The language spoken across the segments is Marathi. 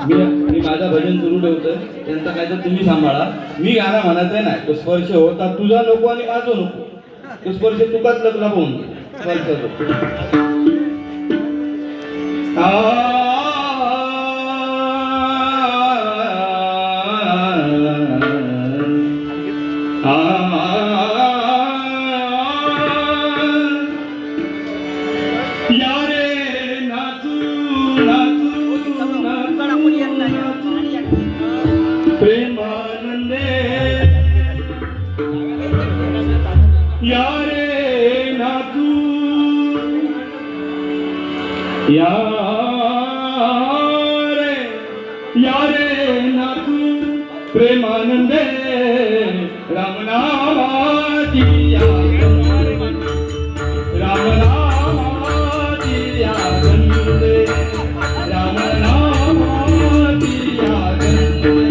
मी माझा भजन सुरू ठेवतोय, त्यांचा काय तर तुम्ही सांभाळा. मी गाणं म्हणत नाही, तो स्पर्श होता तुझा नको आणि माझा नको, तो स्पर्श तुकाच लगला होऊन स्पर्श प्रेमानंदे यारे नातू यारे नातू प्रेमानंदे रामनामाची रामनामाची आनंदे रामनामाची आनंदे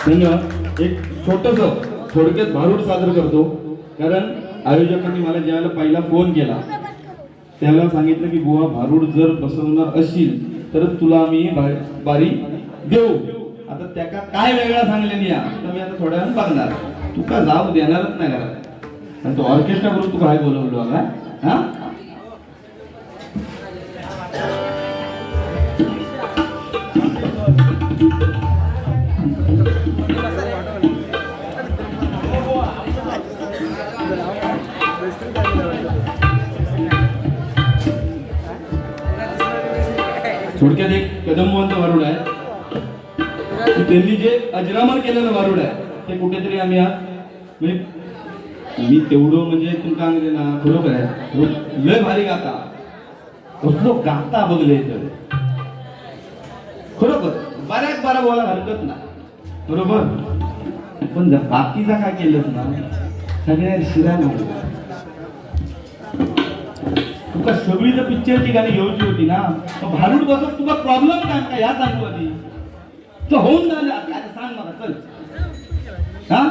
धन्यवाद. एक छोटस थोडक्यात भारूड सादर करतो, कारण आयोजकांनी मला ज्यावेळेला पहिला फोन केला त्यावेळेला सांगितलं की बुवा भारूड जर बसवणार असशील तर तुला आम्ही बारी देऊ. आता त्याका काय वेगळा सांगले या तर मी आता थोड्या वेळानं बघणार तुका जाऊ देणारच नाही घरात आणि तो ऑर्केस्ट्रा करून तुका काय बोलवलो का हा थोडक्यात एक कदंबवंत वारुड आहे त्यांनी जे अजरामर केलेलं वारुड आहे ते कुठेतरी आम्ही म्हणजे मी तेवढं म्हणजे तुमका सांगते ना खरोखर आहे लय भारी गाता कसलो गाता बघले तर खरोखर बऱ्याच बारा बोला हरकत नाही बरोबर पण बाकीचा काय केलंच ना सगळ्या शिरा नाही तुका सगळी जर पिक्चरची गाणी घेऊची होती ना भारूड बसत तुका प्रॉब्लेम काय या सांगतो आधी तो होऊन झालं आता सांग मला चल हा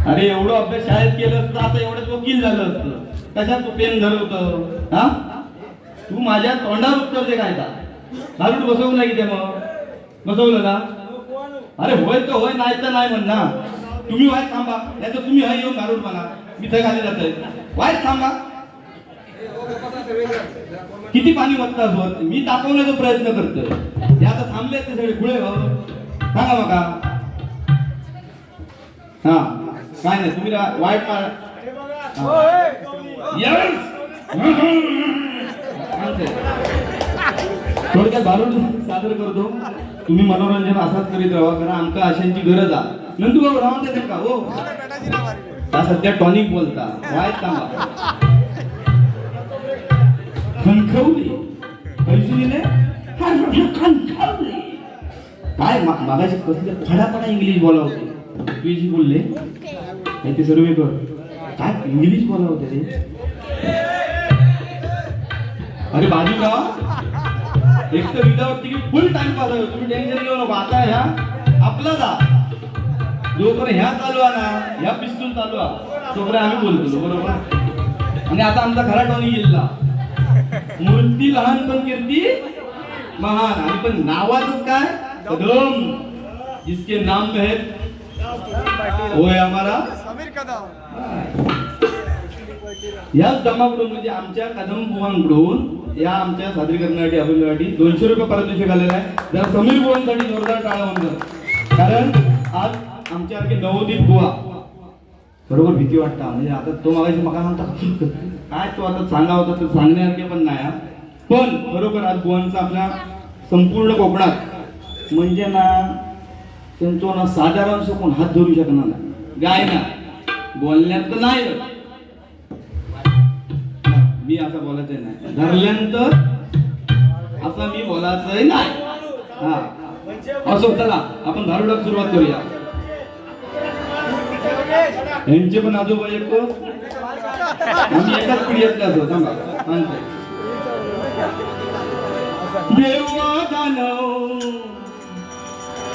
अरे एवढं अभ्यास शाळेत केलं असतं आता एवढंच वकील झालं असतं कशात तू पेन धरवत हा तू माझ्या तोंडावर उत्तर दे काय भारूड बसवलं नाही ते मग बसवलं ना अरे होय तर होय नाही तर नाही म्हण ना तुम्ही वाईट थांबा नाही तर तुम्ही हा येऊन भारूड म्हणा मी ते खाली जातोय वाईट थांबा किती पाणी वत्ताच होत मी दाखवण्याचा प्रयत्न करतोय हे आता थांबले ते सगळे खुळे सांगा बघा हा काय नाही तुम्ही वाईट थोडक्यात भारूड सादर करतो तुम्ही मनोरंजन असाच करीत राहा कारण आमका अशांची गरज आहे नंदू बाबू राहून देते का हो त्या सध्या टॉनिक बोलता वाईट सांगा खनखवली पैसुलीने खनखवली काय मागाशी कसले फडाफडा इंग्लिश बोलावते तुझी बोलले ते सर्व कर काय इंग्लिश बोलावते रे अरे बाजू का एक तर विदाउट तिकीट फुल टाइम पास आहे तुम्ही टेन्शन घेऊ नको आता ह्या आपला जा जोपर्यंत ह्या चालू आहे ना ह्या पिस्तूल चालू आहे तोपर्यंत आम्ही बोलतो बरोबर आणि आता आमचा खरा टॉनिक गेला मूर्ती लहान पण कीर्ती महान आणि पण नावाच काय कदम जिसके नाम में है वो है हमारा समीर कदम याच दमाकडून म्हणजे आमच्या कदम बुवांकडून या आमच्या सादरीकरणासाठी अभिनयासाठी 200 रुपये पारितोषिक आलेलं आहे जरा समीर बुवांसाठी जोरदार टाळा म्हणतात कारण आज आमच्यासारखे नवोदित बुवा बरोबर भीती वाटता म्हणजे आता तो मागायची मका सांगता काय तो आता सांगा होता तर सांगण्यासारखे पण नाही पण बरोबर आज बुवांचा आपल्या संपूर्ण कोकणात म्हणजे ना त्यांचा ना साधारण कोण हात धरू शकणार नाही गाय ना बोलण्यात तर नाही मी असं बोलायचंय नाही धरल्यानंतर असं मी बोलायचंय नाही हा असो चला आपण भारूडात सुरुवात करूया यांचे पण आजोबा एक आम्ही एकाच पिढीतले असो सांगा देवा दानव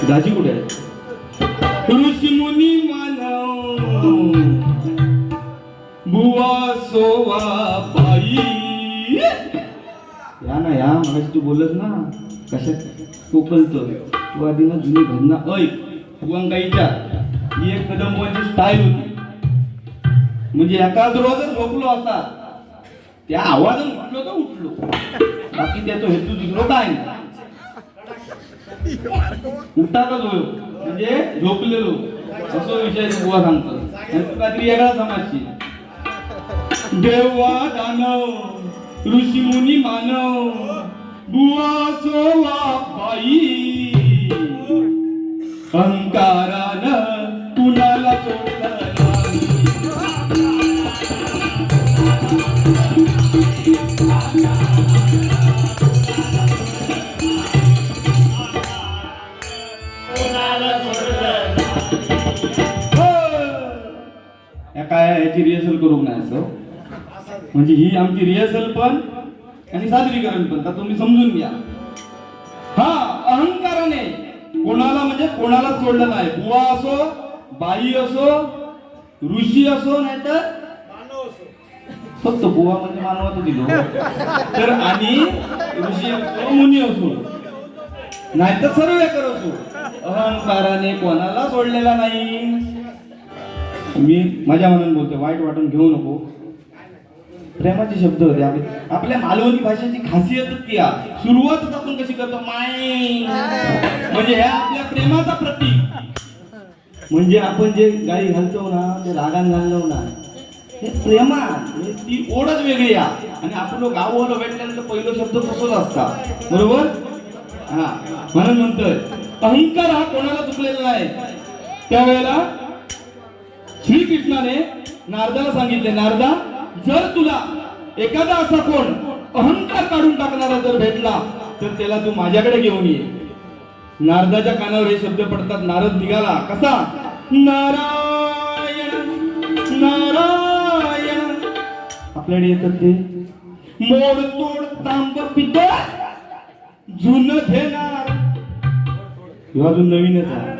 दाजी कुठे आहे ऋषी मुनी मानव बुवा सोवा बाई या ना या मगाशी तू बोलत ना कशात कोकलतो तू आधी ना जुनी घटना ऐक बुवांकाईच्या ही एक कदंबाची स्टाईल होती म्हणजे एका रोजच झोपलो असा त्या आवाजात उठलो तर उठलो बाकी त्याचा हेतू दुसरं काय नाही उठातच होय म्हणजे झोपलेलो असं विषय बुवा सांगतो काहीतरी वेगळा समाजची देवा दानव ऋषी मुनी मानव बुवा सोवा बाई अहंकारानं कुणाला सोडलं काय याची रिहर्सल करू नाही असं म्हणजे ही आमची रिहर्सल पण आणि सादरीकरण पण तर तुम्ही समजून घ्या हा अहंकाराने कोणाला म्हणजे कोणाला सोडलं नाही बुवा असो बाई असो ऋषी असो नाहीतर फक्त बुवा म्हणजे मानवाचं दिलो तर आणि ऋषी असो मुनी असो नाही तर सर्व कर असो अहंकाराने कोणाला सोडलेला नाही. मी माझ्या मनाने बोलतो, वाईट वाटून घेऊ नको. प्रेमाचे शब्द होते आपल्या मालवणी भाषेची खासियतच ती आहे. सुरुवातच आपण कशी करतो माय म्हणजे ह्या आपल्या प्रेमाचा प्रतीक. म्हणजे आपण जे गाडी घालतो ना ते रागान घाललो ना हे प्रेमात म्हणजे ती ओढच वेगळी आहे. आणि आपलं गावाला भेटल्यानंतर पहिला शब्द तसंच असता बरोबर. हा म्हणून म्हणतोय अहंकार हा कोणाला चुकलेला नाही. त्यावेळेला श्रीकृष्णाने नारदाला सांगितले, नारदा जर तुला एखादा असा कोण अहंकार काढून टाकणारा जर भेटला तर त्याला तू माझ्याकडे घेऊन ये. नारदाच्या कानावर हे शब्द पडतात. नारद निघाला कसा, नारायण नारायण. आपल्याकडे येतात ते मोड तोड तांब पित जुन घेणार. ह्यो अजून नवीनच आहे.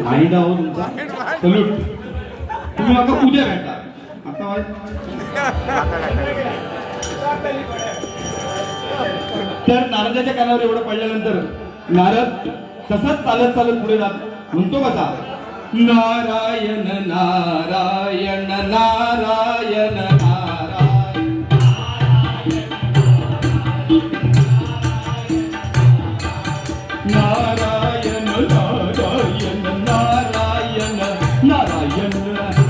माहिती आहो तुमचा सल्यूट. तुम्ही आता उद्या भेटा. आता तर नारदाच्या कानावर एवढं पडल्यानंतर नारद तसाच चालत चालत पुढे जात म्हणतो कसा, नारायण नारायण नारायण नारायण नारायण नारायण नारायण नारायण.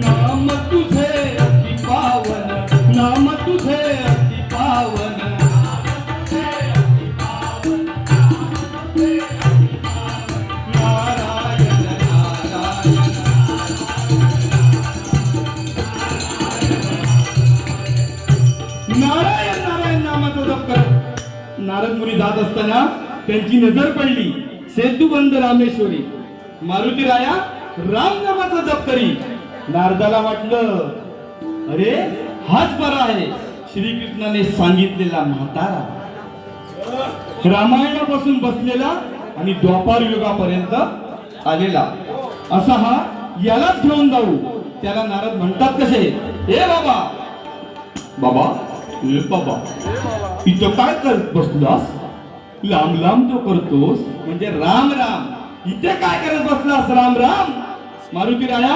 नाम तुझे अति पावन, नाम तुझे अति पावन. नारायण नारायण नारायण नारायण नामाचा जप करत नारद मुनी जात असताना त्यांची नजर पडली सेतुबंध रामेश्वरी. मारुती राया राम नामाचा जप करी. नारदाला वाटलं अरे हाच बरा आहे श्रीकृष्णाने सांगितलेला म्हातारा. रामायणापासून बसलेला आणि द्वापार युगापर्यंत आलेला असा हा, यालाच घेऊन जाऊ. त्याला नारद म्हणतात कसे, ए बाबा बाबा ए बाबा इथं काय करत बसलास, लांब लांब तो करतोस म्हणजे राम राम. इथे काय करत बसलास राम राम. मारुती राया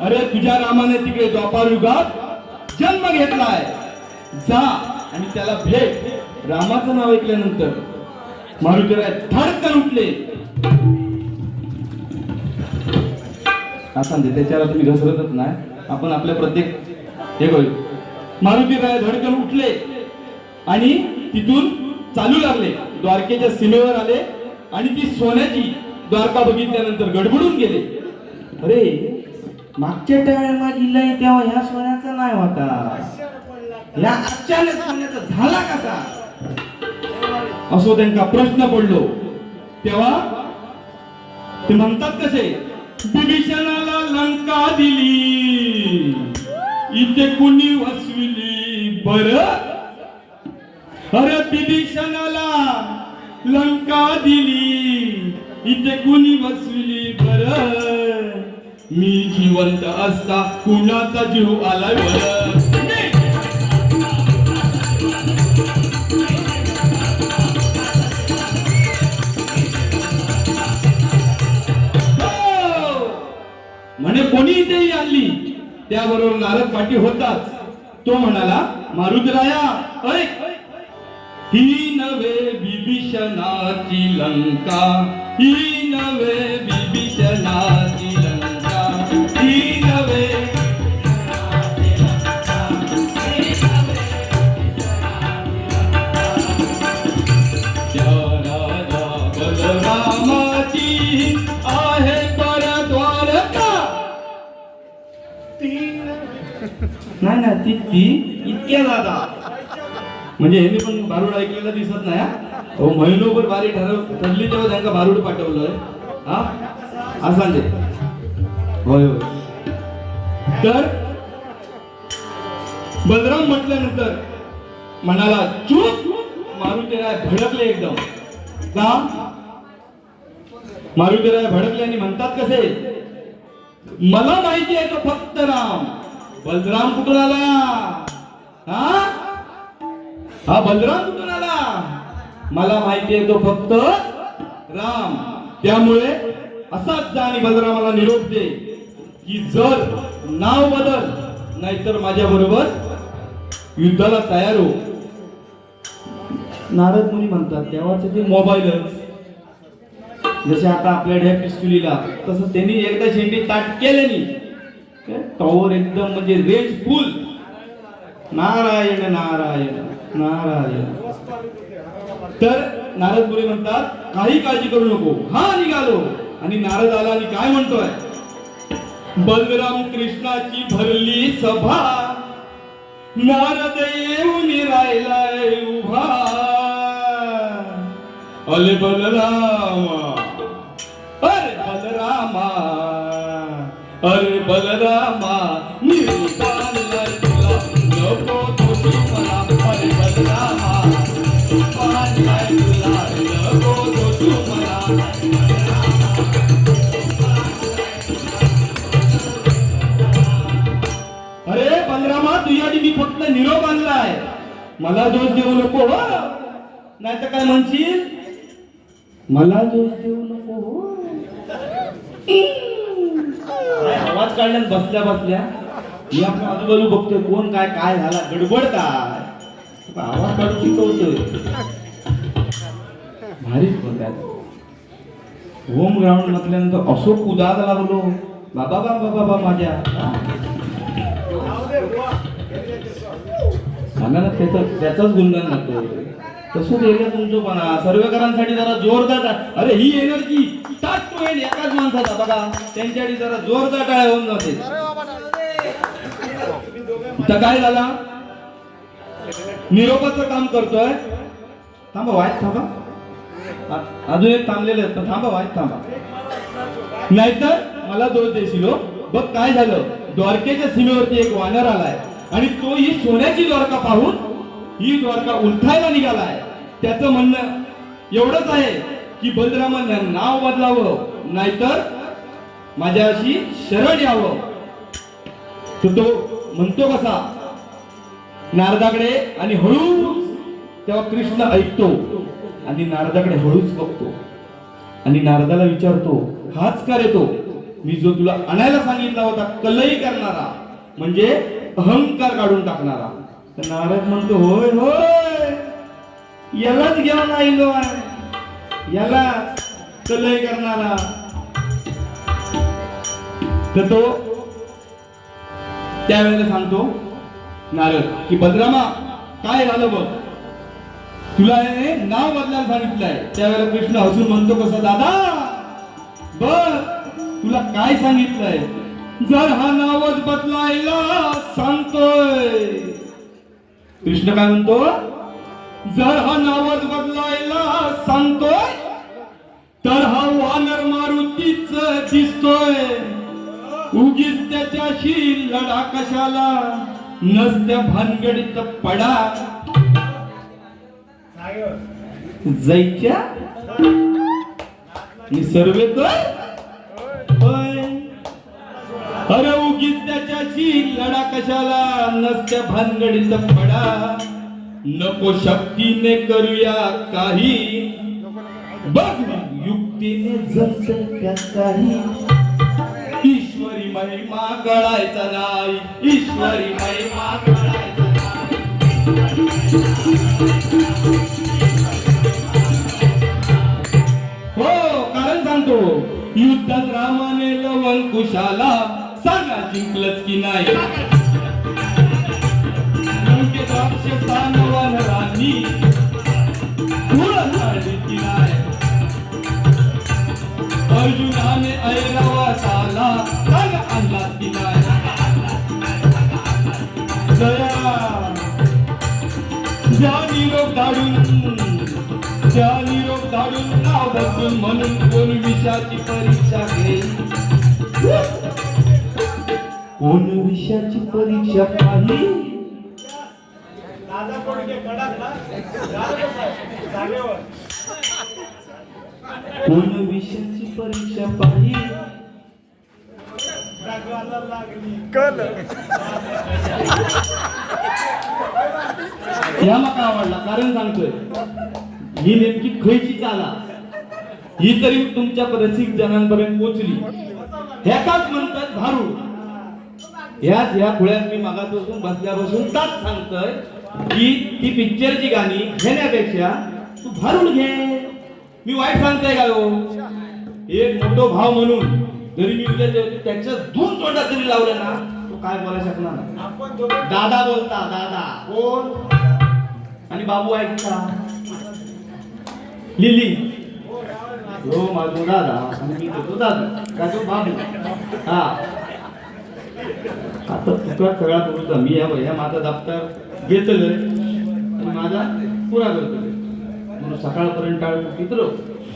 अरे तुझ्या रामाने तिकडे द्वापार युगात जन्म घेतलाय. जा आणि त्याला भेट. रामाचं नाव ऐकल्यानंतर मारुती राय धडकन उठले. असं त्याच्यावर तुम्ही घसरतच नाही. आपण आपल्या प्रत्येक हे करू. मारुती राय धडकन उठले आणि तिथून चालू लागले. द्वारकेच्या सीमेवर आले आणि ती सोन्याची द्वारका बघितल्यानंतर गडबडून गेले. अरे मागच्या टायमा दिलाय तेव्हा ह्या सोन्याचा नाही होता, या अचानक सोन्याचा झाला कसा असो त्यांना प्रश्न पडलो. तेव्हा ते म्हणतात कसे, विभीषणाला लंका दिली इथे कुणी वसविली बर. अरे विभीषणाला लंका दिली इथे कुणी वसविली बर. मी जिवंत असता कुणाचा जीव आलाय बर. म्हणे कोणी इथेही आणली. त्याबरोबर नारद पाठी होताच तो म्हणाला, मारुतराया ऐक, ही नवे विभीषणाची लंका, ही नवे विभीषणाची लंका, ही नवे बलरामाची आहे पर द्वारका. नाही ना ती इतक्या दादा म्हणजे ह्यांनी पण बारूड ऐकलेलं दिसत नाही. हो महिनोभर बारी ठरली तेव्हा त्यांना बारूड पाठवलंय. हा असं होय होय. तर बलराम म्हटल्यानंतर म्हणाला, चूप मारुतीराय भडकले एकदम. का मारुतीराय भडकले आणि म्हणतात कसे, मला माहिती आहे तो फक्त राम. बलराम कुठून आला? हा बलराम कुठून आला? मला माहिती आहे तो फक्त राम. त्यामुळे असाच जा आणि बलरामाला निरोप दे की जर नाव बदल नाहीतर माझ्या बरोबर युद्धाला तयार हो. नारद मुनी म्हणतात तेव्हाचे ते मोबाईलच जसे आता आपल्याकडे पिस्तुलीला, तसं त्यांनी एकदा शेंडी ताट केले नाही टॉवर एकदम म्हणजे रेंज फुल. नारायण नारायण नारायण. तर नारद मुनी म्हणतात काही काळजी करू नको, हा निघालो. आणि नारद आला आणि काय म्हणतोय, बलराम कृष्णाची भरली सभा, नारद येऊन राहिलाय उभा. अले बलरामा, अरे बलरामा, अरे बलरामा, निरूपानलाय तुला नको दोषी मला. अरे बलरामा, निरूपानलाय तुला नको दोषी मला. अरे बलरामा, तुझ्यासाठी मी फक्त निरोप आणलाय, मला दोष देऊ नको हो, नाही तर काय म्हणशील, मला दोष देऊ नको हो. आवाज काढल्यात बसल्या बसल्या मी आपल्या आजूबाजू बघतोय कोण काय काय झाला, गडबड काय, आवाज काढून शिकवतोय. भारीच बोलतात. होम ग्राउंड म्हटल्यानंतर असो कुदायला लागलो बाबा बाबा बाबा माझ्या. सांगा ना त्याचाच गुणगान लागतो. तसंच एरिया तुमचोपणा सर्वेकरांसाठी जरा जोरदार. अरे ही एनर्जी टाट होईल एकाच माणसाचा बघा, त्यांच्यासाठी जरा जोरदार टाळ्या होऊन जाते. तर काय झाला, निरोपाचं काम करतोय. थांबा वाईट थांबा, अजून एक थांबलेले आहेत पण थांबा वाईट थांबा, नाहीतर मला दोष देशील हो. बघ काय झालं, द्वारकेच्या सीमेवरती एक वानर आलाय आणि तो ही सोन्याची द्वारका पाहून ही द्वारका उलथायला निघालाय. त्याचं म्हणणं एवढंच आहे की बलरामाने नाव बदलावं नाहीतर माझ्याशी शरण यावं. तर तो म्हणतो कसा नारदाकडे आणि हळूच, तेव्हा कृष्ण ऐकतो आणि नारदाकडे हळूच बघतो आणि नारदाला विचारतो, हाच का रे तो मी जो तुला आणायला सांगितला होता, कलई करणारा म्हणजे अहंकार काढून टाकणारा. तर नारद म्हणतो, होय होय, यालाच घेऊन आलो आहे, याला कलई करणारा. तर तो त्यावेळेला सांगतो नारद की बलरामा काय झालं बघ, तुला हे नाव बदलायला सांगितलंय. त्यावेळेला कृष्ण हसून म्हणतो कसं, दादा बघ तुला काय सांगितलंय, जर हा नावच बदलायला सांगतोय. कृष्ण काय म्हणतो, जर हा नावच बदलायला सांगतोय तर हा वानर मारुतीच दिसतोय. उगीच त्याच्याशी लढा कशाला, नसत्या भानगडीत पडा. जैच्या मी सर्वेकर, अरे उगीच त्याच्याशी लढा कशाला, नसत्या भानगडीत पडा. नको शक्तीने करूया काही, बघ युक्तीने जमते का काही. ईश्वरी महिमा कळायचा नाही, ईश्वरी महिमा कळायचा नाही. हो कारण सांगतो, युद्धात रामाने लवंकुशाला सांगा जिंकलंच की नाही. राक्षसान वानरांनी धूळ झाडली की नाही. अर्जुनाने ऐरावताला सांग आणला की नाही. जया ज्या निरोप धाडून नाव बदलून म्हणून कोण विषाची परीक्षा घेईल, कोण विषयाची परीक्षा पाहिली. कोण विषयाची परीक्षा पाहिली या मला आवडला कारण सांगतोय ही नेमकी खयची चाला ही तरी तुमच्या रसिक जनांपर्यंत पोहोचली ह्याकाच म्हणतात भारू ह्या खुळ्यात मी मागापासून बसल्यापासून ताच सांगतोय की ती पिक्चरची गाणी घेण्यापेक्षा तू भारून घे मी वाईट सांगतोय का हो एक मोठो भाव म्हणून जरी मी उद्या त्याच्या दोन तोंडात जरी लावलं ना तो काय बोलायला शकणार नाही दादा बोलता दादा कोण आणि बाबू ऐकता लिली हो माझो दादा आणि मी तो दादा का तो बाबू हा आता तुका सगळा करूचा मी ह्या माझा दप्तर घेतलंय आणि माझा पुरा करतोय म्हणून सकाळपर्यंत टाळू कितरो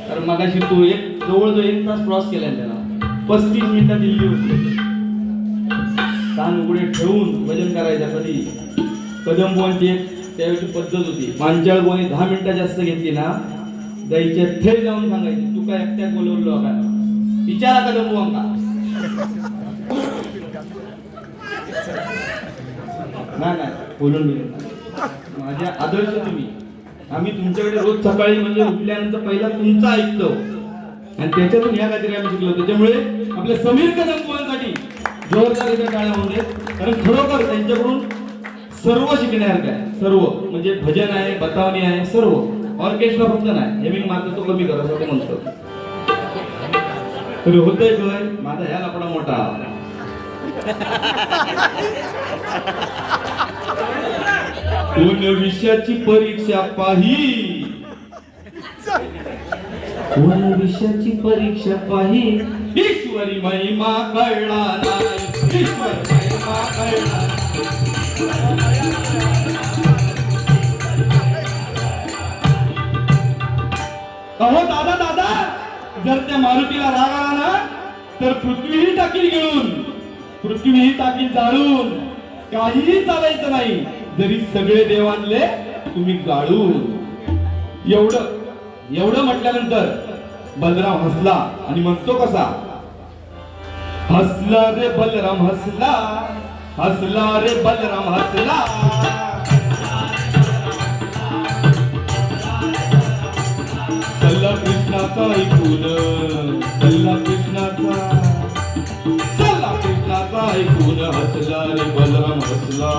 कारण मगाशी तू जवळजवळ 1 तास क्रॉस केलाय त्याला 35 मिनिटं दिल्ली होती कान उघडे ठेवून भजन करायचं कधी कदमबुवांची एक त्यावेळी पद्धत होती मांचाळबुवांनी 10 मिनिटं जास्त घेतली ना जायच्या थेट जाऊन सांगायची तू काय एकट्यात बोलवलो का विचारा कदमबुवांका नाही बोलून माझ्या आदर्श तुम्ही आम्ही तुमच्याकडे रोज सकाळी म्हणजे उठल्यानंतर पहिला तुमचा ऐकतो आणि त्याच्यातून ह्या काहीतरी आम्ही शिकलो त्याच्यामुळे आपल्या समीर कदमबुवांसाठी जोरदार इथे टाळ्या होऊ देत कारण खरोखर त्यांच्याकडून सर्व शिकण्यासारखं आहे सर्व म्हणजे भजन आहे बतावणी आहे सर्व ऑर्केस्ट्रा फक्त नाही हेमिंग मात्र तो कमी करा असं म्हणतो तरी होतंय काय माझा ह्या लपडा मोठा कोण विषयाची परीक्षा पाही कोण विषयाची परीक्षा पाही ईश्वरी महिमा कळला नाही ईश्वर महिमा कळला अहो दादा दादा जर त्या मारुतीला राग आला ना तर पृथ्वीही टाकील गिळून पृथ्वीही टाकील जाळून काहीही चालायचं नाही जरी सगळे देव आणले तुम्ही गाळून एवढं म्हटल्यानंतर बलराम हसला आणि म्हणतो कसा हसला रे बलराम हसला हसला रे बलराम हसला चला कृष्णाचा ऐकून चला कृष्णाचा ऐकून हसला रे बलराम हसला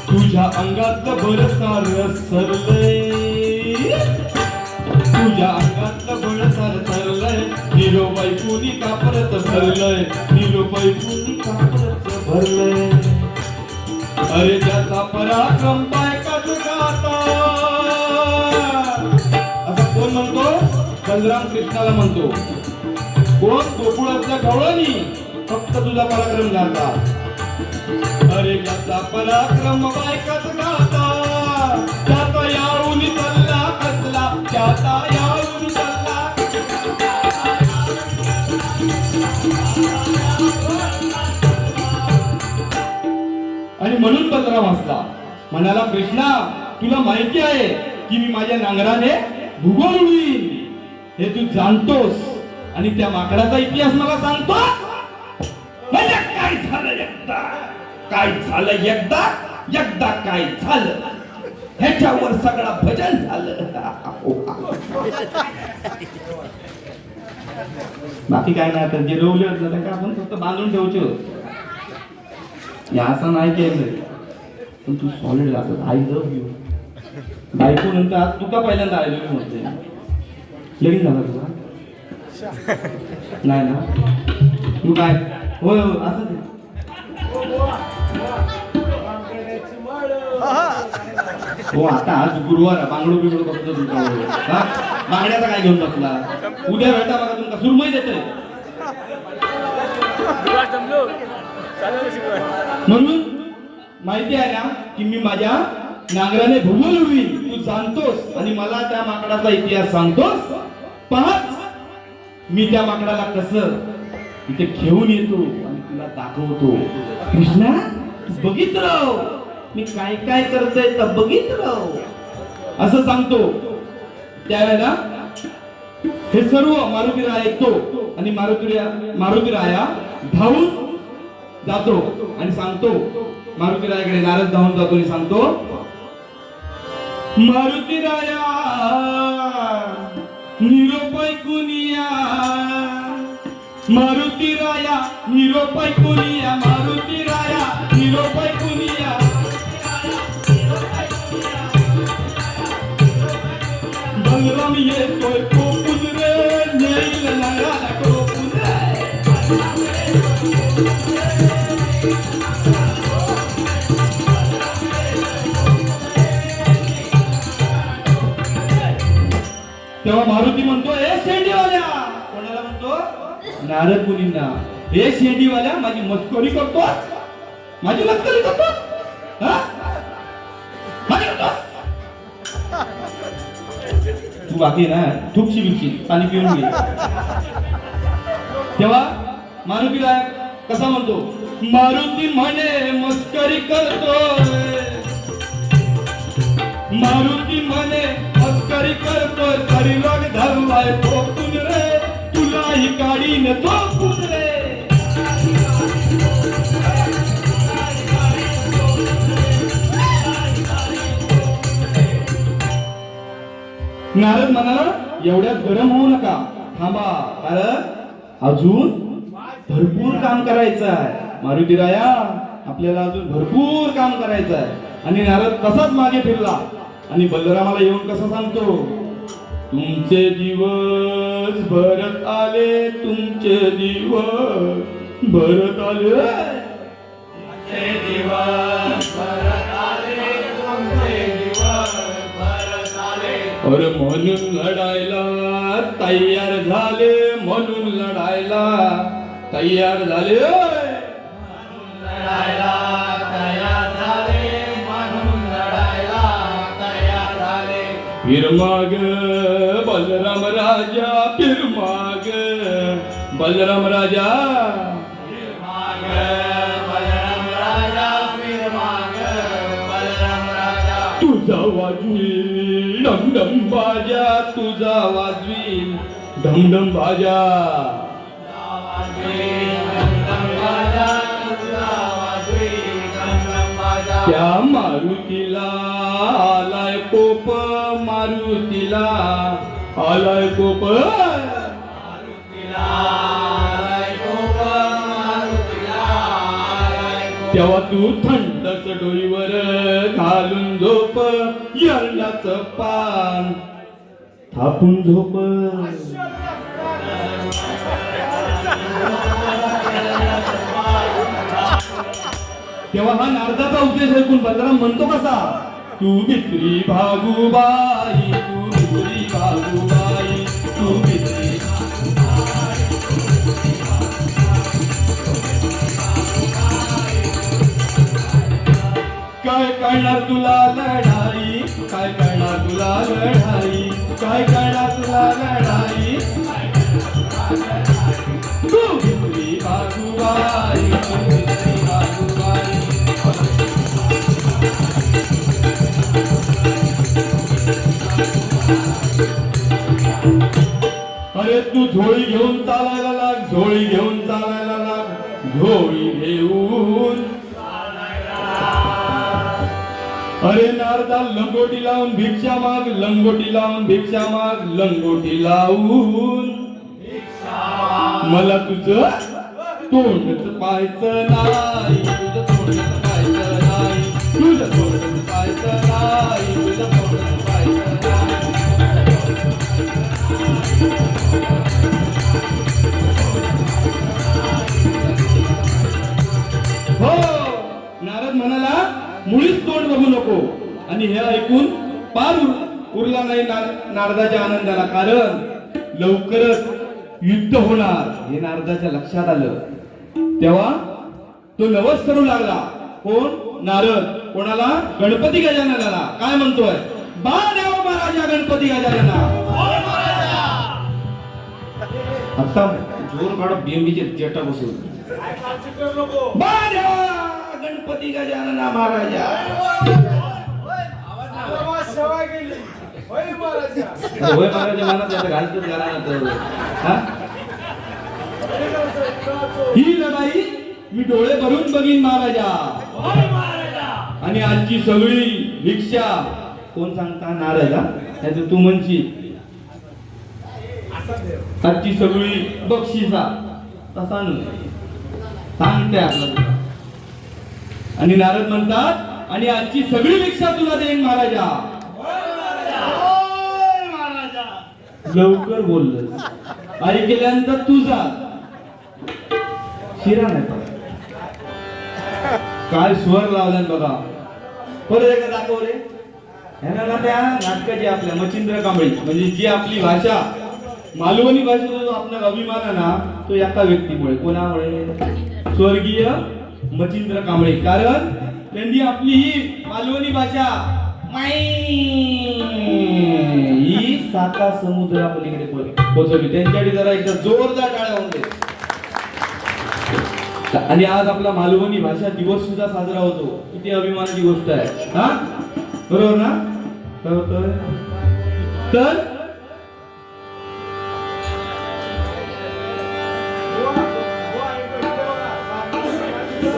तुझ्या अंगातलं बळ सार सरलंय तुझ्या अंगातलं बळ सार सरलंय निरोबाई कुणी कापरत भरलंय निरोबाई कुणी कापरत भरलंय अरे त्याचा पराक्रम बायकाच गाता असं कोण म्हणतो बलराम कृष्णाला म्हणतो कोण गोकुळातल्या गवळणी फक्त तुझा पराक्रम गाता अरे त्याचा पराक्रम बायकाच गाता त्याचा याळून चालला कसला त्याचा याळून चालला आणि म्हणून बलराम हसला म्हणाला कृष्णा तुला माहिती आहे की मी माझ्या नांगराने भूगोल उडवीन हे तू जाणतोस आणि त्या माकडाचा इतिहास मला सांगतो म्हणजे काय झालं एकदा काय झालं ह्याच्यावर सगळा भजन झालं बाकी काय नाही तर जे रोवले होते त्यांना आपण फक्त बांधून ठेवतो या असं नाही केलं पण तू सॉलिड लागत आय लव्ह यू बायको नंतर तुका पहिल्यांदा आय लव्ह यू म्हणते लगीन झालं तुला नाही ना तू काय होय असं ते हो आता आज गुरुवार बांगडो बिंगडो बघतो तुमचा बांगड्याचा काय घेऊन बसला उद्या भेटा बघा तुमका सुरमई देतोय म्हणून माहिती आहे ना की मी माझ्या नांगराने भूगोल उडवीन तू जाणतोस आणि मला त्या माकडाचा इतिहास सांगतोस पाहत मी त्या माकडाला कसं इथे घेऊन येतो आणि तुला दाखवतो कृष्णा बघित राह, मी काय काय करतोय तर बघित राह असं सांगतो. त्यावेळेला हे सर्व मारुतीराया ऐकतो आणि मारुतीराया धावून जातो आणि सांगतो. मारुतीरायाकडे नारद धावून जातो आणि सांगतो, मारुतीराया निरोप ऐकून या, मारुतीराया निरोप ऐकून या, मारुतीराया निरोप ऐकून या. बलराम येतोय कोपून रे, नेईल नळाला कोपून रे. तेव्हा मारुती म्हणतो, ए शेंडीवाल्या. कोणाला म्हणतो? नारद मुनींना. ए शेंडीवाल्या, माझी मस्करी करतो, माझी मस्करी करतो, तू बाकी ना थुकशी बिकशी पाणी पिऊन घे. तेव्हा मारुतीला कसा म्हणतो? मारुती म्हणे मस्करी करतोय, मारुती म्हणे मस्करी करतोय, तरी रोग धरलाय झोपून रे, तुलाही काढीन झोपून रे. नारद म्हणाला, एवढ्यात गरम होऊ नका, थांबा, कारण अजून भरपूर काम करायचं आहे. मारुतीराया, आपल्याला अजून भरपूर काम करायचं आहे. आणि नारद तसाच मागे फिरला आणि बलरामाला येऊन कसं सांगतो, तुमचे दिवस भरत आले, तुमचे दिवस भरत आले, तुमचे दिवस भरत आले, तुमचे दिवस भरत आले. अरे म्हणून लढायला तयार झाले, म्हणून लढायला तयार झाले, म्हणून लढायला तयार झाले, म्हणून लढायला तयार झाले. फिरमाग बलराम राजा, फिरमाग बलराम राजा, फिरमाग बलराम राजा, फिरमाग बलराम राजा. तुझा वाजवी डमडम बाजा, तुझा वाजवी डमडम बाजा, त्या मारुतीला आलाय कोप, मारुतीला आलाय कोप, मारुतीला आलाय कोप, मारुतीला आलाय कोप. तेव्हा तू थंडच डोईवर घालून झोप, यरणाचं पान थापून झोप. तेव्हा हा नारदाचा उद्देश ऐकून बलराम म्हणतो कसा, तू भित्री भागूबाई, तू भित्री भागूबाई, तू भित्री काय करणार तुला लढाई, काय करणार तुला लढाई, काय करणार तुला लढाई, तू भित्री भागूबाई, तू भित्री भागूबाई. अरे तू झोळी घेऊन चालायला लाग, झोळी घेऊन चालायला लाग, झोळी घेऊन. अरे नारदा लंगोटी लावून भिक्षा माग, लंगोटी लावून भिक्षा माग, लंगोटी लावून. मला तुझं तोंडच पाहायचं नाही, तुझं तोंडच पाहायचं नाही, तुझं तोंडच पाहायचं नाही, तुझं तोंडच पाहायचं नाही. हो, नारद म्हणाला, मुळीच तोंड बघू नको. आणि हे ऐकून पार उरला नाही नारदाच्या आनंदाला, कारण लवकरच युद्ध होणार हे नारदाच्या लक्षात आलं. तेव्हा तो नवस करू लागला. कोण? नारद. कोणाला? गणपती गजाननाला. काय म्हणतोय? बाळदेव महाराजा गणपती गजानना. आता जोर काढ बेंबीचे जेटा बसून बाळदेव गणपती गजानन महाराजा. होय महाराजा म्हणत आता घालतच घाला ना. ही लढाई मी डोळे भरून बघीन महाराजा. आणि आजची सगळी भिक्षा कोण सांगता नाराजा त्याचं तू म्हणशी आजची सगळी बक्षिसा तसा सांगते आपल्याला. आणि नारद म्हणतात आणि आजची सगळी भिक्षा तुला देईन महाराजा. लवकर बोललं ऐकल्यानंतर तुझा शिरा नाही काय स्वर लावल्यान बघा. परत एकदा दाखव रे. ह्याला त्या नाटकाची आपल्या मच्छिंद्र कांबळी म्हणजे जी आपली भाषा मालवणी भाषेचा जो आपला अभिमान आहे ना तो एका व्यक्तीमुळे. कोणामुळे? स्वर्गीय मच्छिंद्र कांबळे. कारण त्यांनी आपली ही मालवणी भाषा ही साता समुद्रापलीकडे पोहोचवली. त्यांच्याकडे जरा एकदा जोरदार टाळ्या होऊन दे. आणि आज आपला मालवणी भाषा दिवस सुद्धा साजरा होतो. किती अभिमानाची गोष्ट आहे. हा बरोबर ना. काय होतंय तर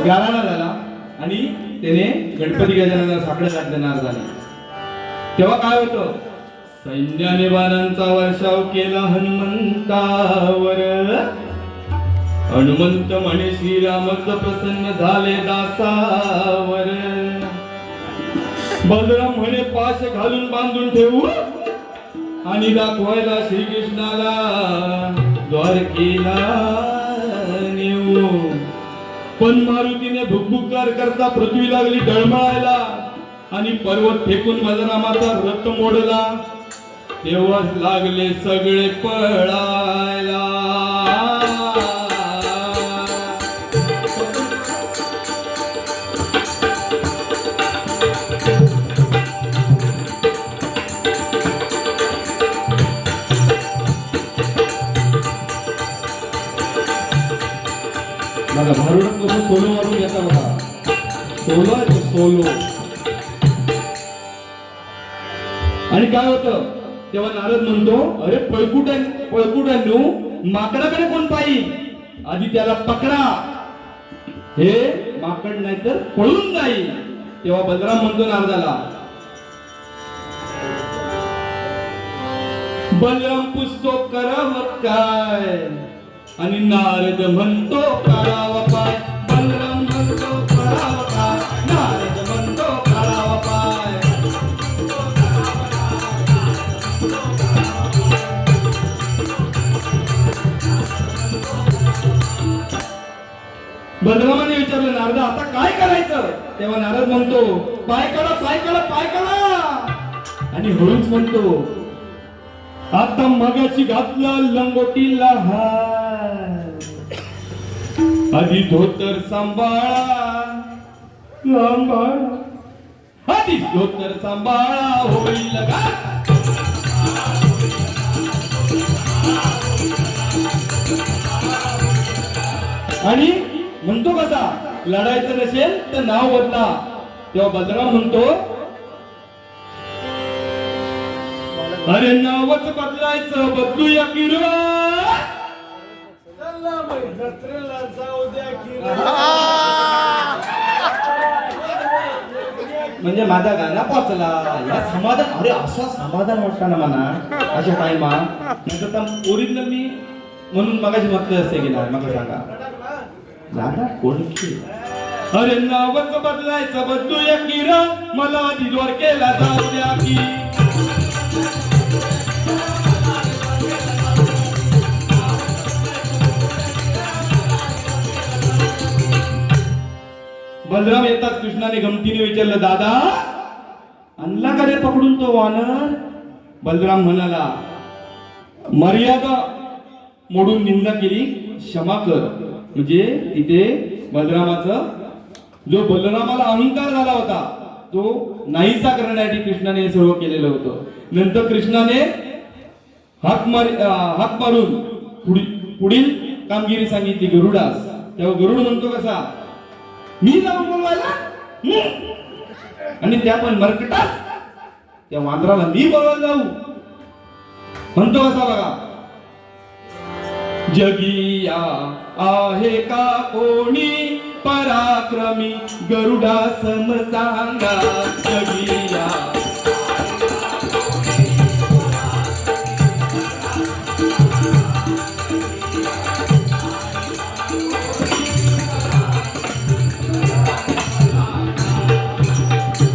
गाराणा झाला आणि त्याने गणपती गजाननाला साकडं घातलं नारदाने. तेव्हा काय होतं? सैन्याने बाणांचा वर्षाव केला हनुमंतावर. हनुमंत म्हणे श्रीरामच प्रसन्न झाले दासावर. बलराम म्हणे पाश घालून बांधून ठेवू आणि दाखवायला श्रीकृष्णाला द्वारकेला नेऊ. पण मारुतीने भुकभुकार करता पृथ्वी लागली डळमळायला आणि पर्वत फेकून बलरामाचा रथ मोडला. तेव्हा लागले सगळे पळायला. बघा भारुडात कसं सोलो मारून येता बघा. सोलो आहे तो सोलो. आणि काय होतं तेव्हा नारद म्हणतो अरे पळकुटांनो माकडाकडे कोण पाहिजे आधी त्याला पकडा. हे माकड नाही तर पळून जाईल. तेव्हा बलराम म्हणतो नारदाला. बलराम पुसतो करावं काय आणि नारद म्हणतो करावा पाय. बलराम म्हणतो करावा काय नारद म्हणतो करावा पाय. बलरामाने विचारलं नारदा आता काय करायचं. तेव्हा नारद म्हणतो पाय काढा पाय काढा पाय काढा. आणि हळूच म्हणतो आता मगाची घातला लंगोटीला हार. आधी धोतर सांभाळा आधी धोतर सांभाळा होईल गा. आणि म्हणतो कसा लढायचं नसेल तर नाव बदला. तेव्हा बलराम म्हणतो अरे नावच बदलायचं बदलूया की रे. म्हणजे माझा गाणं पोचला या समाधान. अरे असा समाधान वाटतं ना मला अशा टाइमा. नंतर ओरिजिनल मी म्हणून मगाशी म्हटलं असते की नाही मग सांगा गाणं कोणती. अरे नावच बदलायचं बदलूया की रे मला आधी द्वारकेला जाऊ द्या की. बलराम येतात कृष्णाने गमतीने विचारलं दादा आणला का रे पकडून तो वानर. बलराम म्हणाला मर्यादा मोडून निंदा केली क्षमा कर. म्हणजे तिथे बलरामाचा जो बलरामाला अहंकार झाला होता तो नाहीसा करण्यासाठी कृष्णाने हे सर्व केलेलं होतं. नंतर कृष्णाने हाक मारून पुढील कामगिरी सांगितली गरुडास. तेव्हा गरुड म्हणतो कसा मी जाऊ बोलवायला? आणि त्या पण मरकटात त्या वांद्राला मी बोलवायला जाऊ? म्हणतो असा बघा, जगिया आहे का कोणी पराक्रमी गरुडा सम सांगा, जगिया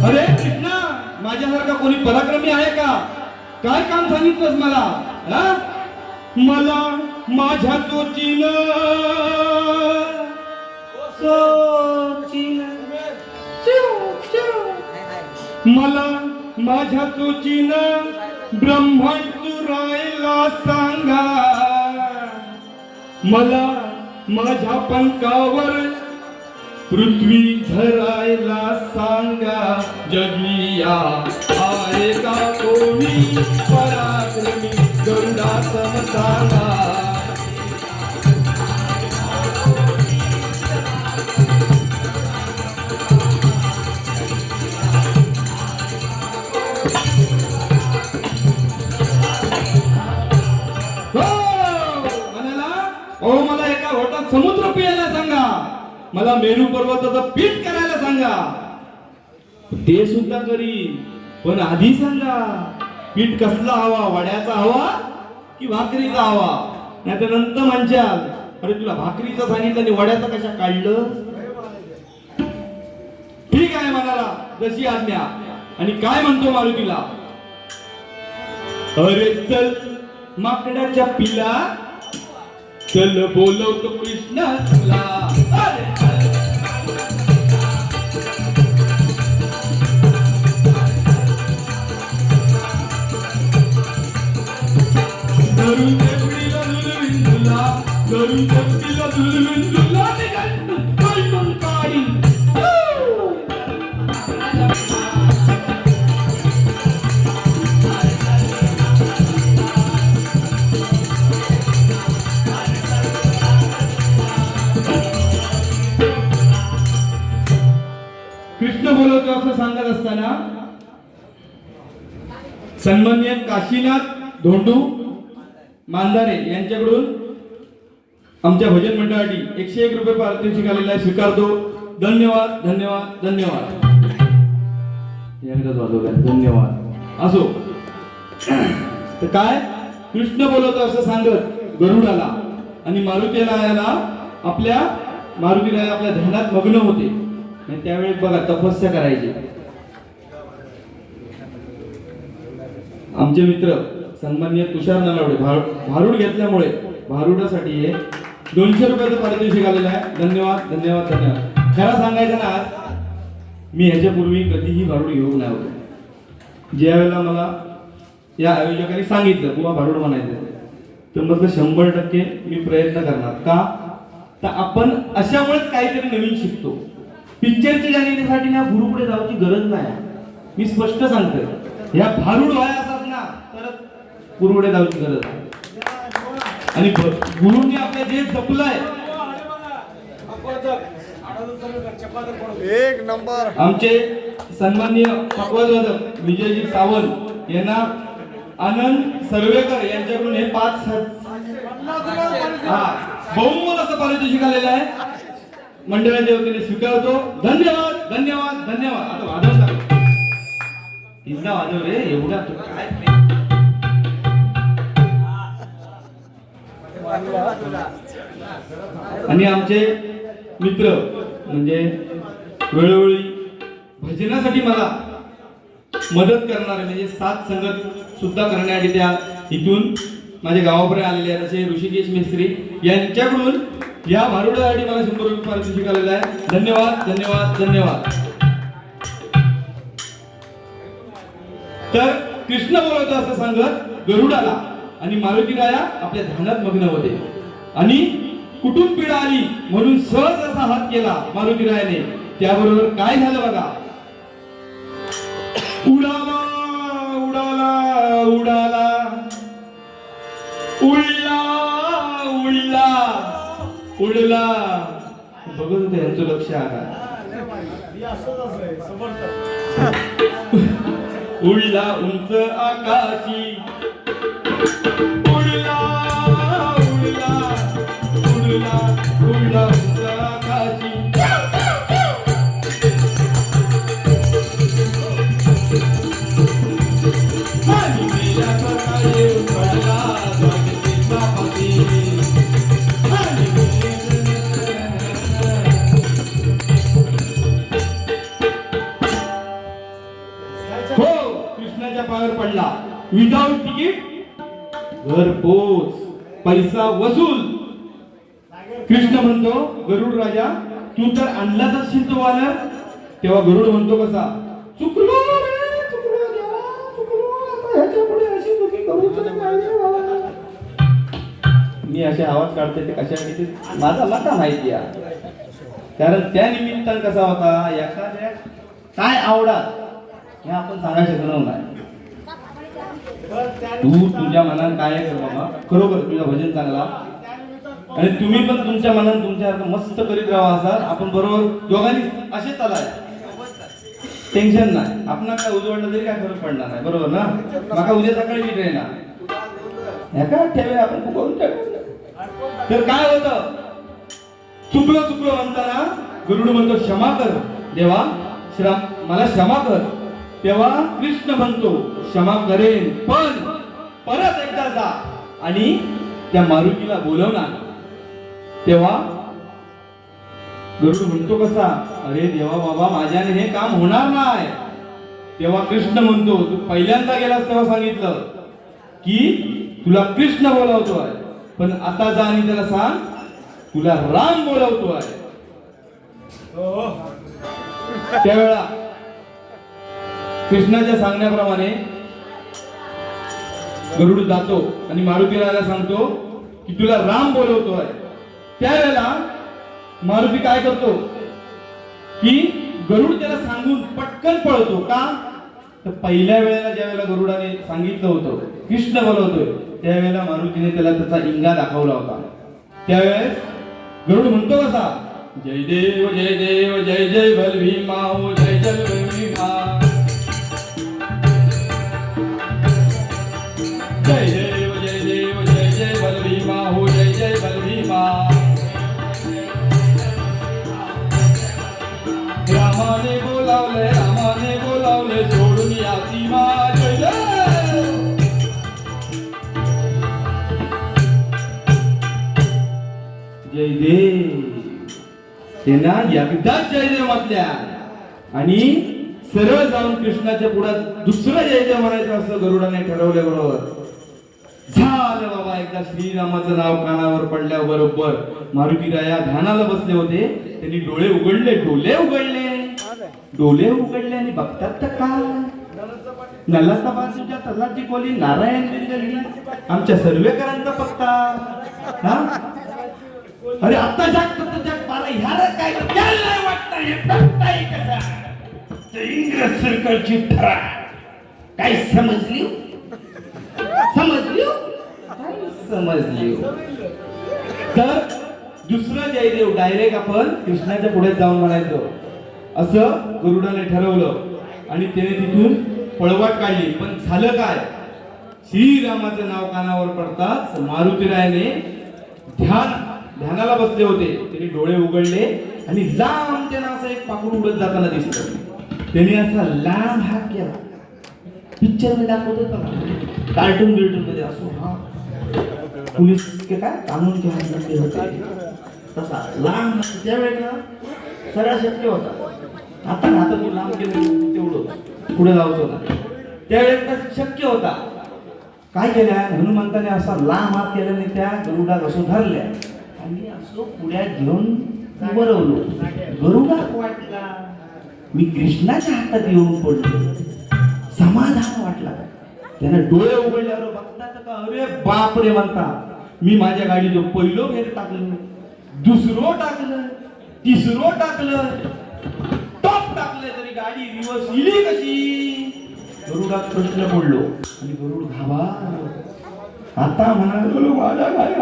अरे कृष्णा, माझ्यासारखा कोणी पराक्रमी आहे का? काय काम सांगितलंस मला? हा? मला माझ्या चोचीन मला माझ्या चोचीन ब्रह्मांड चुरायला सांगा, मला माझ्या पंखावर पृथ्वी धरायला सांगा, जगिया आहे का कोणी पराक्रमी गरुडा सम सांगा. ओ मला एका होटात समुद्र पियायला सांगा, मला मेरू पर्वताचं पीठ करायला सांगा, ते सुद्धा करीन, पण आधी सांगा पीठ कसला हवा, वड्याचा हवा की भाकरीचा हवा? नाही तर नंतर म्हणशाल अरे तुला भाकरीचं सांगितलं आणि वड्याचं कशा काढलं? ठीक आहे म्हणाला, जशी आज्ञा. आणि काय म्हणतो मारुतीला, अरे चल माकडाच्या पिला, चल बोलवतो कृष्ण तुला. अरे चल धरून देवडीला दुलविन तुला, धरून देवडीला दुलविन तुला, पलटून काढीन. कृष्ण बोलवतो असं सांगत असताना सन्माननीय काशीनाथ धोंडू मांधारे यांच्याकडून आमच्या भजन मंडळासाठी 101 रुपये पारितोषिक आलेला आहे, स्वीकारतो. धन्यवाद धन्यवाद धन्यवाद. एकदाच वाजवूया, धन्यवाद. असो तर काय, कृष्ण बोलवतो असं सांगत गरुडाला आणि मारुतीरायाला आपल्या ध्यानात मग्न होते. त्यावेळेस बघा तपस्या करायची. आमचे मित्र सन्माननीय तुषार नलावडे भारूड घेतल्यामुळे भारूडासाठी 200 रुपयाचं पारितोषिक आलेलं आहे. धन्यवाद धन्यवाद धन्यवाद. खरं सांगायचं ना, मी ह्याच्यापूर्वी कधीही भारूड घेऊन नाही होतो. ज्या वेळेला मला या आयोजकांनी सांगितलं बुवा भारूड म्हणायचं, तर म्हटलं 100% मी प्रयत्न करणार. का तर आपण अशामुळेच काहीतरी नवीन शिकतो. पिक्चरच्या जाहिरातीसाठी ना गुरुपुढे जायची गरज नाही. मी स्पष्ट सांगतोय, ह्या भारूड व्हाय असतात ना तर गुरुपुढे जायची गरज आहे. आणि गुरुंनी आपल्या जे जपलंय, एक नंबर. आमचे सन्माननीय पकवाजवादक विजयजी सावंत यांना आनंद सर्वेकर यांच्याकडून हे 5 बहुमोल असं पारितोषिक आलेलं आहे. मंडळाच्या वतीने स्वीकारतो. धन्यवाद धन्यवाद धन्यवाद. आता वाजव टाक, तिसरा वाजव रे, एवढा काय. आणि आमचे मित्र म्हणजे वेळोवेळी भजनासाठी मला मदत करणारे म्हणजे साथ संगत सुद्धा करण्यासाठी त्या इथून माझ्या गावापर्यंत आलेले आहेत असे ऋषिकेश मिस्त्री यांच्याकडून या भारुडासाठी मला 100 रुपये पारितोषिक आलेलं आहे. धन्यवाद धन्यवाद धन्यवाद. तर कृष्ण बोलवतो असं सांगत गरुडाला आणि मारुतीराया आपल्या ध्यानात मग्न होते. आणि कुटुंब पीडा आली म्हणून सहज असा हात केला मारुतीरायाने. त्याबरोबर काय झालं बघा, उडाला उडाला उडाला उडला उडला उडला. बघत होते यांचं लक्ष आला. उडला उंच आकाशी उडला उडला उडला उडला उंच आकाशी आणि मेल्या सकाळी उडला जगतीचा पती आणि हो कृष्णाच्या पायावर पडला विदाउट तिकीट घर पोच पैसा वसूल. कृष्ण म्हणतो गरुड राजा तू तर आणलाच असशील तो वानर. तेव्हा गरुड म्हणतो कसा चुकलो रे चुकलो देवा चुकलो आता ह्याच्या पुढे अशी चुकी करूच नाही बाबा. मी असे आवाज काढते ते कशासाठी ते माझा मला माहिती आहे. कारण त्या निमित्तानं कसा होता एखाद्या काय आवडा हे आपण सांगायला शकलो नाही. तू तुझ्या मनात काय कर बाबा खरोखर तुझं भजन चांगला आणि तुम्ही पण तुमच्या मनात तुमच्यासारखं मस्त करीत राहा असाल. आपण बरोबर दोघांनी असे चालाय टेन्शन नाही. आपण काय उजवडलं तरी काय फरक पडणार नाही बरोबर ना. माका उद्या सकाळी ट्रेन ह्या काय ठेवे आपण फुकवून ठेव. तर काय होतं चुकलो चुकलो म्हणताना गरुड म्हणतो क्षमा कर देवा मला क्षमा कर. तेव्हा कृष्ण म्हणतो क्षमा करेन पण परत एकदा जा आणि त्या मारुतीला बोलवणार. तेव्हा गरुड म्हणतो कसा अरे देवा बाबा माझ्याने हे काम होणार नाही. तेव्हा कृष्ण म्हणतो तू पहिल्यांदा गेलास तेव्हा सांगितलं की तुला कृष्ण बोलावतोय पण आता जा आणि त्याला सांग तुला राम बोलावतोय. त्यावेळा कृष्णाच्या सांगण्याप्रमाणे गरुड जातो आणि मारुतीला सांगतो की तुला राम बोलवतोय. त्यावेळेला मारुती काय करतो की गरुड त्याला सांगून पटकन पळतो. का तर पहिल्या वेळेला ज्या वेळेला गरुडाने सांगितलं होतं कृष्ण बोलवतोय त्यावेळेला मारुतीने त्याला त्याचा इंगा दाखवला होता. त्यावेळेस गरुड म्हणतो कसा जय देव जय देव जय जय बलभीमा हो जय जय बलभीमा जय देव जय देव जय जय बलभीमा हो जय जय बलभीमा. रामाने बोलावले सोडून या सीमा जय जय. जय देव त्यांना एकदाच जय देव म्हटल्या आणि सरळ जाऊन कृष्णाच्या पुढे दुसरं जय देव म्हणायचं असं गरुडाने ठरवल्या बरोबर झालं बाबा. एकदा श्रीरामाचं नाव कानावर पडल्याबरोबर मारुतीराया ध्यानाला बसले होते. त्यांनी डोळे उघडले आणि बघतात तर काय नलाचा बाजूच्या तलाची कोली नारायण बिंदली आमच्या सर्वेकरांचा पत्ता. हा अरे आता जग मला ह्याला काय नाही वाटत इंग्रज सरकारची ठरा काय समजली तर दुसरं जयदेव डायरेक्ट आपण कृष्णाच्या पुढे जाऊन म्हणायचं असं गरुडाने ठरवलं आणि त्याने तिथून पळवाट काढली. पण झालं काय श्रीरामाचं नाव कानावर पडताच मारुतीरायाने ध्यानाला बसले होते. त्यांनी डोळे उघडले आणि लांब त्यांना असं एक पाखरू उडत जाताना दिसलं. त्याने असा लांब हात केला. पिक्चर मध्ये दाखवत होता कार्टून मध्ये असो हा पोलीस के काय कानून के हात होते तसा लांब त्यावेळेला सगळा शक्य होता. आता मी लांब केलं तेवढं पुढे जाऊच होता. त्यावेळेला शक्य होता. काय केल्या हनुमंताने असा लांब हात केल्याने त्या गरुडा असं धरल्या आणि असं पुढ्यात घेऊन उभरवलो. गरुडा वाटला मी कृष्णाच्या हातात येऊन पडलो. समाधान वाटला. त्याने डोळे उघडल्यावर बघतात का अरे बाप रे म्हणता मी माझ्या गाडीचं पहिलं फेर टाकलं दुसरं टाकलं तिसरं टाकलं टॉप टाकलं तरी गाडी रिवर्स इली कशी. गरुडात प्रश्न पडलो आणि गरुड घाबा आता म्हणालो माझ्या काय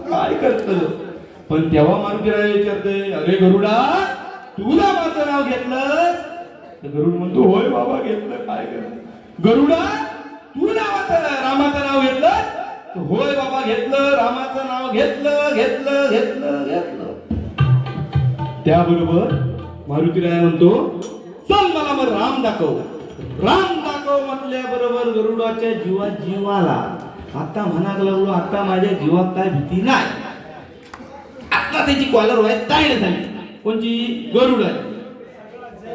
काय करत पण तेव्हा मारुतीराय विचारते, अरे गरुडा तू रामाचं नाव घेतलं? गरुड म्हणतो, होय बाबा घेतलं, काय कर. गरुडा तू रामाचं नाव घेतलं? होय बाबा घेतलं, रामाचं नाव घेतलं घेतलं घेतलं घेतलं. त्याबरोबर मारुतीराय म्हणतो, चल मला मग राम दाखव. राम दाखव म्हटल्याबरोबर गरुडाच्या जीवात जीव आला. आता म्हणायला लागलो, आता माझ्या जीवात काय भीती नाही. आता त्याची कॉलर व्हाय ताईड झाली. कोणची? गरुडाची.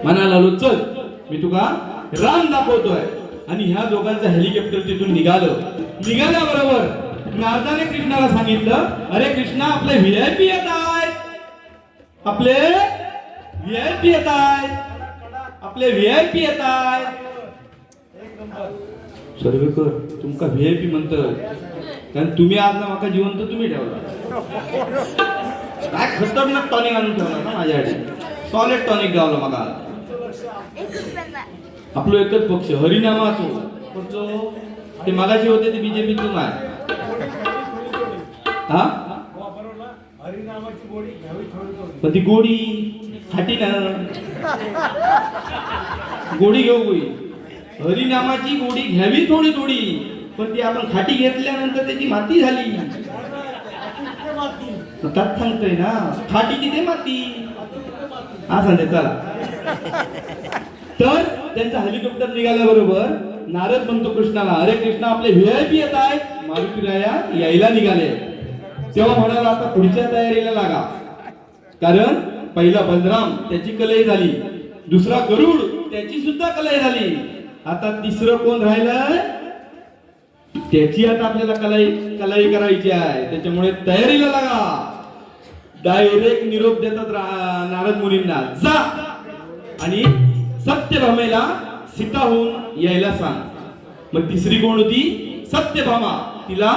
म्हणायला लागलो, चल मी तुका राम दाखवतोय. आणि ह्या दोघांचं हेलिकॉप्टर तिथून निघाल्याबरोबर नारदाने कृष्णाला सांगितलं, अरे कृष्णा आपले व्हीआयपी येत आहेत, आपले व्हीआयपी येत आहेत, आपले व्हीआयपी येत आहेत. सर्वेकर तुमका व्हीआयपी म्हणतं, कारण तुम्ही आज ना माका जिवंत तुम्ही ठेवला. काय खतरनाक टॉनिक आणून ठेवला ना माझ्यासाठी. सॉलिड टॉनिक गावला माका. आपलो एकच पक्ष हरिनामाचो कोणतो? ते मागाशी होते ते बीजेपीतून आहे. हा पण ती गोडी खाटी ना, गोडी घेऊ गोई. हरिनामाची गोडी घ्यावी थोडी थोडी, पण ती आपण खाटी घेतल्यानंतर त्याची माती झाली. त्यात सांगतोय ना, खाटीची ते माती. हा सांगते चला. तर त्यांचा हेलिकॉप्टर निघाल्याबरोबर नारद म्हणतो कृष्णाला, अरे कृष्णा आपले व्हीआयपी येत आहेत. मारुतीराया यायला निघाले. तेव्हा म्हणाला, आता पुढच्या तयारीला लागा. कारण पहिला बलराम त्याची कलई झाली, दुसरा गरुड त्याची सुद्धा कलई झाली. आता तिसरं कोण राहिलंय? त्याची आता आपल्याला कलई करायची आहे. त्याच्यामुळे तयारीला लागा. डायरेक्ट निरोप देतात नारद मुनींना, जा आणि सत्यभामेला सीताहून यायला सांग. मग तिसरी कोण होती? सत्यभामा. तिला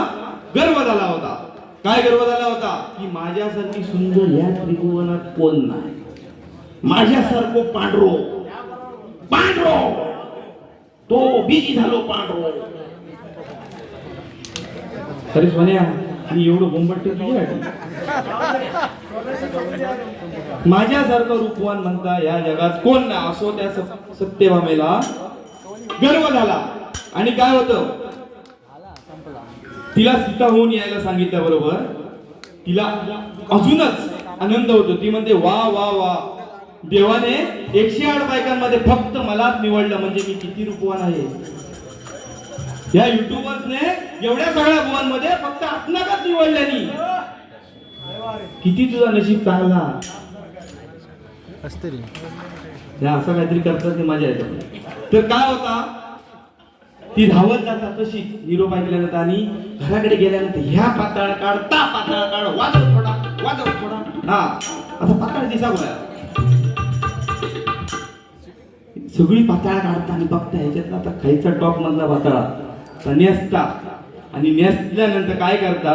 गर्व झाला होता. काय गर्व झाला होता? की माझ्यासारखी सुंदर या त्रिभुवनात कोण नाही. माझ्यासारखो पांढरो पांढरो तो बिजी झालो पांढरो. तरी सोन्या मी एवढं बोंबटते तुझ्यासाठी. माझ्यासारखं रूपवान म्हणता या जगात कोण नाही. असो त्या सत्यभामेला गर्व झाला. आणि काय होतं, तिला सीता होऊन यायला सांगितल्याबरोबर तिला अजूनच आनंद होतो. ती म्हणते, वा वा वा, देवाने 108 बायकांमध्ये फक्त मलाच निवडलं, म्हणजे मी किती रूपवान आहे. या युट्यूबर्सने एवढ्या सगळ्या भुवनमध्ये फक्त आपणालाच निवडल्यानी. किती तुझा नशीब चांगला. असं काहीतरी करतात ते मजा येते. तर काय होता, ती धावत जातात तशीच निरोप ऐकल्यानंतर आणि घराकडे गेल्यानंतर ह्या पाताळ काढ, ता पाताळ काढ, वाजव थोडा वाजव थोडा. हा आता पाताळ दिसा गोळ्या सगळी पाताळ काढता आणि बघता ह्याच्यातला आता खायचा टॉप मधला पाताळा नेसता. आणि नेसल्यानंतर काय करता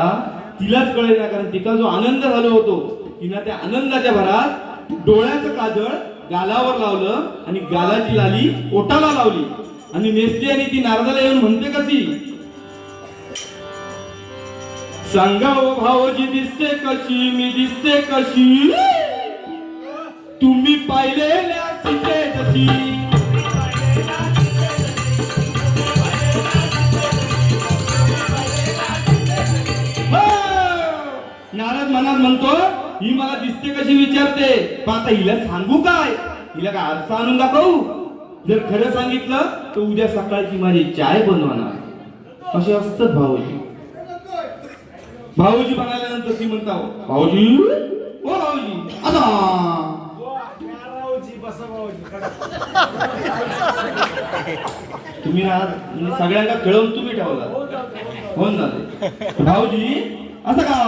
तिलाच कळेल ना, कारण तिचा जो आनंद झालो होतो तिनं त्या आनंदाच्या भरात डोळ्याचं काजळ गालावर लावलं आणि गालाची लाली ओठाला लावली आणि नेसली. आणि ती नारदाला येऊन म्हणते कशी, सांगा ओ भाऊजी दिसते कशी, मी दिसते कशी, तुम्ही पाहिलेल्या सीते जशी. नारद मनात म्हणतो, ही मला दिसते कशी विचारते, पण आता हिला सांगू काय, हिला काय आरसा आणून दाखवू. जर खरं सांगितलं तर उद्या सकाळची माझी चाय बनवणार. असे असतात भाऊजी. भाऊजी म्हणाल्यानंतर ती म्हणता, भाऊजी ओ भाऊजी आता तुम्ही सगळ्यांना खेळवून तुम्ही ठेवला. हो ना भाऊजी असं का.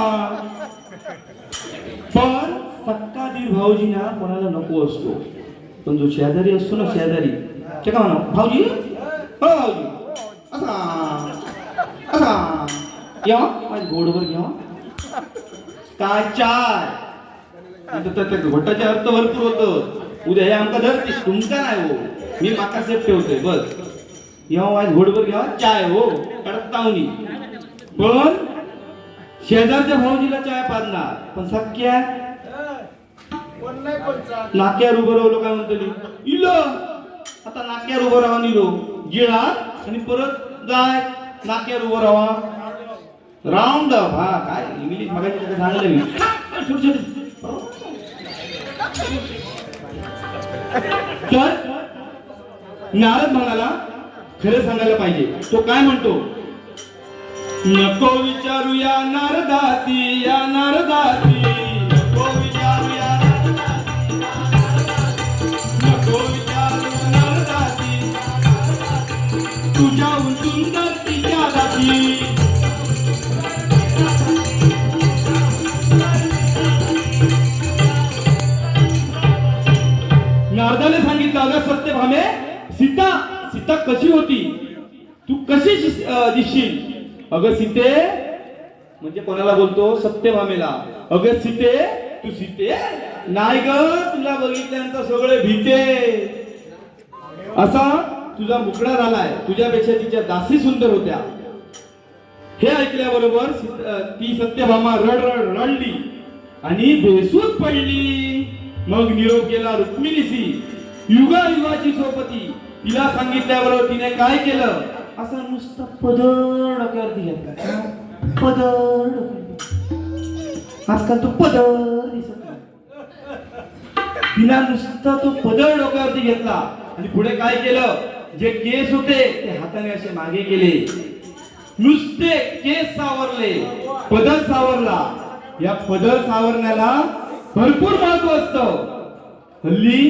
पण सक्का दीर भाऊजी ना कोणाला नको असतो, पण जो शेजारी असतो ना, शेजारी ते का म्हणा, भाऊजी हो भाऊजी असा असा घ्या माझ्या गोडवर घ्या काय चाय. घोटाचे अर्थ भरपूर होत. उद्या हे आमका धरते तुमचा नाही हो, मी माका सेफ ठेवतोय बस. घोडवर घ्या चाय हो कडक तावणी. पण शेजारच्या भाऊजीला चाय पाजणार पण सख्या नाक्यावर उभं राहिलो काय म्हणतो इलो आता नाक्यावर उभं राहा निलो गिळा आणि परत जाय नाक्यावर उभं राहा राऊंड हा काय इंग्लिश मगाशी सांगलं मी छोटे तर नारद म्हणाला खरं सांगायला पाहिजे तो काय म्हणतो नको विचारू या नारदासी नको विचारू या नको विचारू नारदासी तुझ्याहून सुंदर तिच्या दासी नारदाने सांगितलं अगं सत्यभामे सीता कशी होती तू कशी दिसशील अगं सीते म्हणजे कोणाला बोलतो सत्यभामेला अगं सीते तू सीते नाही ग तुला बघितल्यानंतर सगळे भीते असा तुझा मुकडा झालाय तुझ्यापेक्षा तिच्या दासी सुंदर होत्या हे ऐकल्याबरोबर ती सत्यभामा रडली आणि बेसूत पडली मग निरोप गेला रुक्मिणीशी युगायुगाची सोबती तिला सांगितल्याबरोबर तिने काय केलं असं नुसतं पदर डोक्यावरती घेतला पदर आजकाल तो पदर दिसत तिला नुसता तो पदर डोक्यावरती घेतला आणि पुढे काय केलं जे केस होते ते हाताने असे मागे केले नुसते केस सावरले पदर सावरला या पदर सावरण्याला भरपूर महत्व असतं हल्ली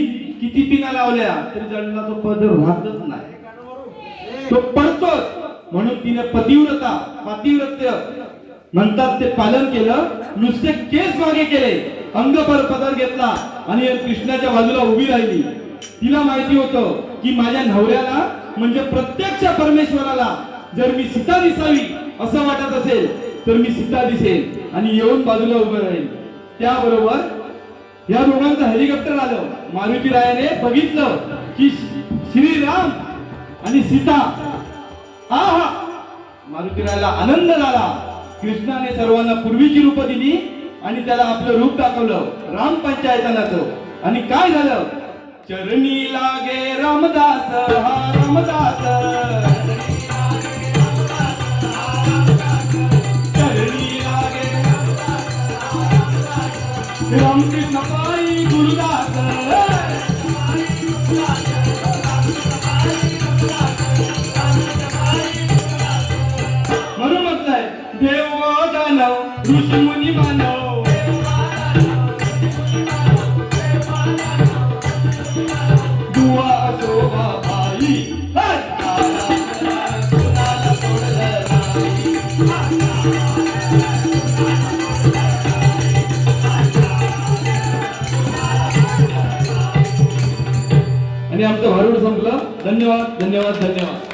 किती पिना लावल्या तरी जळला तो पदर राहतच नाही तो पडतोच म्हणून तिने पातिव्रत्य म्हणतात ते पालन केलं नुसते केस मागे केले अंगभर पदर घेतला आणि कृष्णाच्या बाजूला उभी राहिली तिला माहिती होतं की माझ्या नवऱ्याला म्हणजे प्रत्यक्ष परमेश्वराला जर मी सीता दिसावी असं वाटत असेल तर मी सीता दिसेल आणि येऊन बाजूला उभं राहील त्याबरोबर या दोघांचं हेलिकॉप्टर आलं मारुतीरायाने बघितलं की श्रीराम आणि सीता आहा मारुतीरायाला आनंद झाला कृष्णाने सर्वांना पूर्वीची रूप दिली आणि त्याला आपलं रूप दाखवलं राम पंचायतनाचं आणि काय झालं चरणी लागे रामदास हा रामदास रामकृष्ण पाई गुरुदास म्हणून म्हटलंय देव दानव ऋषी मुनी मानव दुआ शोभा भाई आणि आमचं भारूड संपलं धन्यवाद धन्यवाद धन्यवाद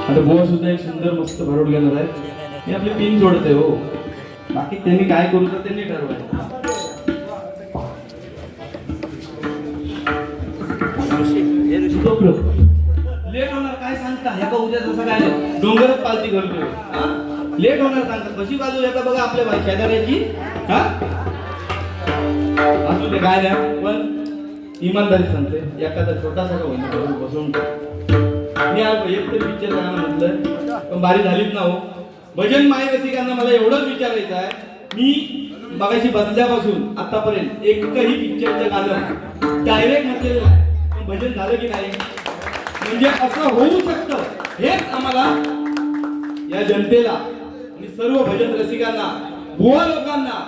आता बुवा सुद्धा एक सुंदर मस्त भारूड घेणार आहे मी आपली पिन जोडते हो बाकी त्यांनी काय करू तर त्यांनी ठरवायचं लेट होणार काय सांगता ह्या का उद्या जसं काय डोंगरच पालती करतोय लेट होणार सांगतात कशी बाजू येता बघा आपल्या शेजाऱ्याची हा असू ते काय नाही पण इमानदारी सांगते एखादा छोटासा का बसून मी आज एक तर पिक्चर गाणं म्हटलं पण बारी झालीच ना हो भजन माय रसिकांना मला एवढंच विचारायचं आहे मी मगाशी बसल्यापासून आतापर्यंत एकही पिक्चरचं गाणं डायरेक्ट म्हटलेलं नाही पण भजन झालं की नाही म्हणजे असं होऊ शकतं हेच आम्हाला या जनतेला आणि सर्व भजन रसिकांना भुवा लोकांना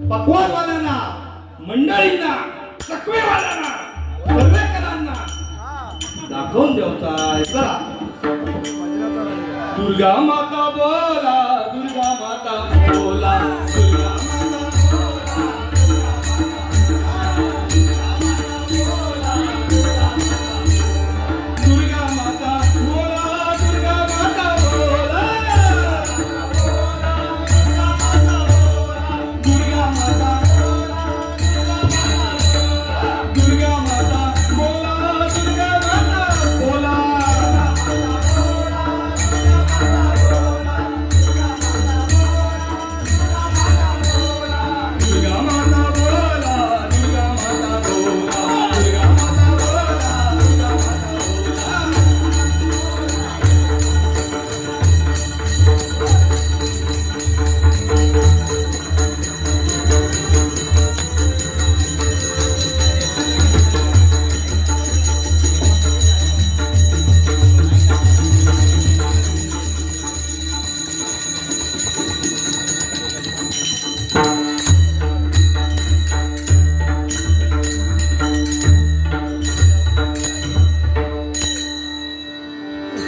पकवानवाल्यांना मंडळींना चकवेवाल्यांना सर्वेकरांना दाखवून द्यायचा चला दुर्गा माता बोला दुर्गा माता बोला दुर्गा माता बोला दुर्गा माता बोला दुर्गा माता दुर्गा माता बोला दुर्गा माता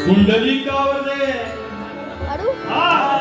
कुंडलिकावर दे अरू हा